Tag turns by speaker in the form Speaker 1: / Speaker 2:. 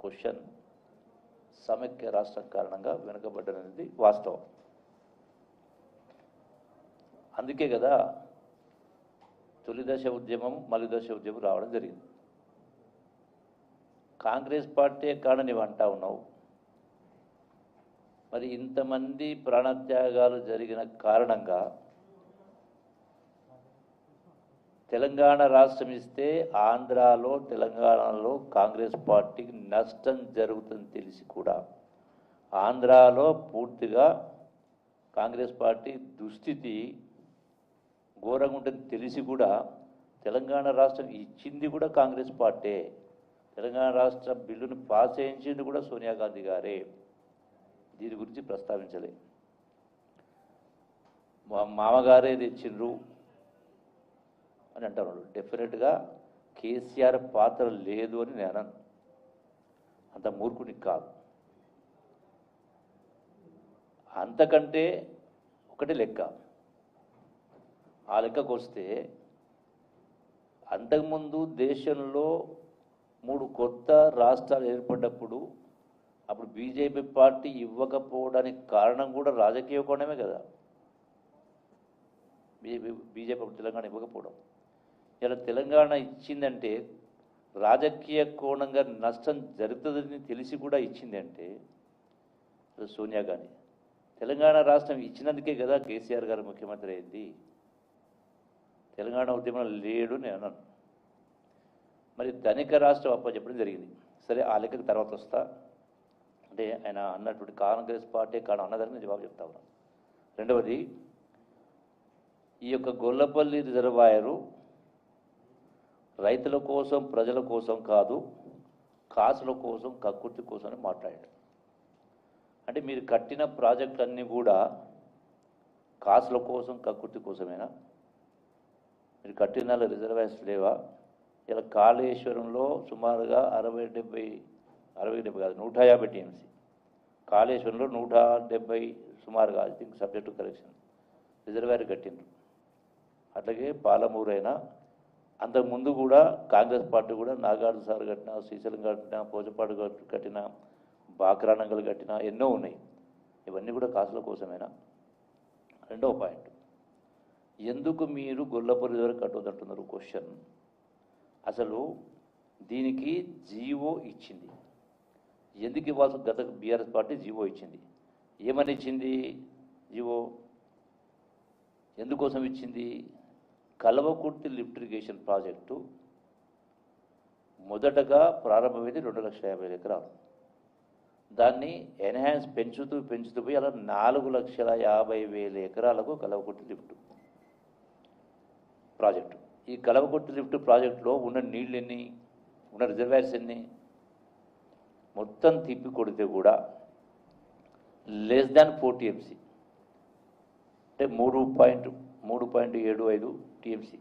Speaker 1: Question సమైక్య రాష్ట్రం కారణంగా వెనుకబడ్డనేది వాస్తవం. అందుకే కదా తొలి దశ ఉద్యమం మలి దశ ఉద్యమం రావడం జరిగింది. కాంగ్రెస్ పార్టీ కారణం నీవు అంటా ఉన్నావు. మరి ఇంతమంది ప్రాణత్యాగాలు జరిగిన కారణంగా తెలంగాణ రాష్ట్రం ఇస్తే ఆంధ్రాలో తెలంగాణలో కాంగ్రెస్ పార్టీకి నష్టం జరుగుతుందని తెలిసి కూడా ఆంధ్రాలో పూర్తిగా కాంగ్రెస్ పార్టీ దుస్థితి ఘోరంగా ఉంటుందని తెలిసి కూడా తెలంగాణ రాష్ట్రం ఇచ్చింది కూడా కాంగ్రెస్ పార్టీ. తెలంగాణ రాష్ట్ర బిల్లును పాస్ చేయించింది కూడా సోనియా గాంధీ గారే. దీని గురించి ప్రస్తావించలే. మా మామగారే తెచ్చిండ్రు అని అంటారు. డెఫినెట్గా కేసీఆర్ పాత్ర లేదు అని నేను అనను. అంత మూర్ఖునికి కాదు. అంతకంటే ఒకటి లెక్క. ఆ లెక్కకు వస్తే అంతకుముందు దేశంలో 3 కొత్త రాష్ట్రాలు ఏర్పడ్డప్పుడు అప్పుడు బీజేపీ పార్టీ ఇవ్వకపోవడానికి కారణం కూడా రాజకీయ కోణమే కదా. బీజేపీ అప్పుడు తెలంగాణ ఇవ్వకపోవడం. ఇలా తెలంగాణ ఇచ్చిందంటే రాజకీయ కోణంగా నష్టం జరుగుతుందని తెలిసి కూడా ఇచ్చింది అంటే సోనియా గాంధీ. తెలంగాణ రాష్ట్రం ఇచ్చినందుకే కదా కేసీఆర్ గారు ముఖ్యమంత్రి అయింది. తెలంగాణ ఉద్యమం లేడు నేను అన్నాను. మరి ధనిక రాష్ట్రం అప్పచెప్పడం జరిగింది. సరే, ఆ లెక్కకి తర్వాత వస్తా. అంటే ఆయన అన్నటువంటి కాంగ్రెస్ పార్టీ కారణం అన్నదాన్ని నేను జవాబు చెప్తా ఉన్నాను. రెండవది, ఈ యొక్క గొల్లపల్లి రిజర్వాయరు రైతుల కోసం ప్రజల కోసం కాదు, కాసుల కోసం కక్కుర్తి కోసం అని మాట్లాడాడు. అంటే మీరు కట్టిన ప్రాజెక్టులన్నీ కూడా కాసుల కోసం కక్కుర్తి కోసమేనా? మీరు కట్టిన రిజర్వాయర్స్ లేవా? ఇలా కాళేశ్వరంలో సుమారుగా 60-70 కాదు 150 టీఎంసీ, కాళేశ్వరంలో 170 సుమారుగా, I think subject to correction, reservoir కట్టిండ్రు. అట్లాగే పాలమూరు అయినా అంతకుముందు కూడా కాంగ్రెస్ పార్టీ కూడా నాగార్జున సార్ కట్టిన, శ్రీశైలం కట్టిన, పోచపాడు కట్టిన, బాక్రానంగల్ కట్టిన ఎన్నో ఉన్నాయి. ఇవన్నీ కూడా కాసుల కోసమేనా? రెండవ పాయింట్, ఎందుకు మీరు గొల్లపల్లి రిజర్వాయర్ కట్టొద్దంటున్నారు? క్వశ్చన్. అసలు దీనికి జీవో ఇచ్చింది. ఎందుకు ఇవ్వాల్సి? గత బీఆర్ఎస్ పార్టీ జీవో ఇచ్చింది. ఏమని ఇచ్చింది జీవో? ఎందుకోసం ఇచ్చింది? కల్వకుర్తి లిఫ్ట్ ఇరిగేషన్ ప్రాజెక్టు మొదటగా ప్రారంభమైంది 2,50,000 ఎకరాలు. దాన్ని ఎన్హాన్స్ పెంచుతూ పోయి అలా 4,50,000 ఎకరాలకు కల్వకుర్తి లిఫ్ట్ ప్రాజెక్టు. ఈ కల్వకుర్తి లిఫ్ట్ ప్రాజెక్టులో ఉన్న నీళ్ళు ఎన్ని, ఉన్న రిజర్వాయర్స్ ఎన్ని? మొత్తం తిప్పి కొడితే కూడా లెస్ దాన్ 4 టీఎంసీ, అంటే 3.75 టీఎంసీ.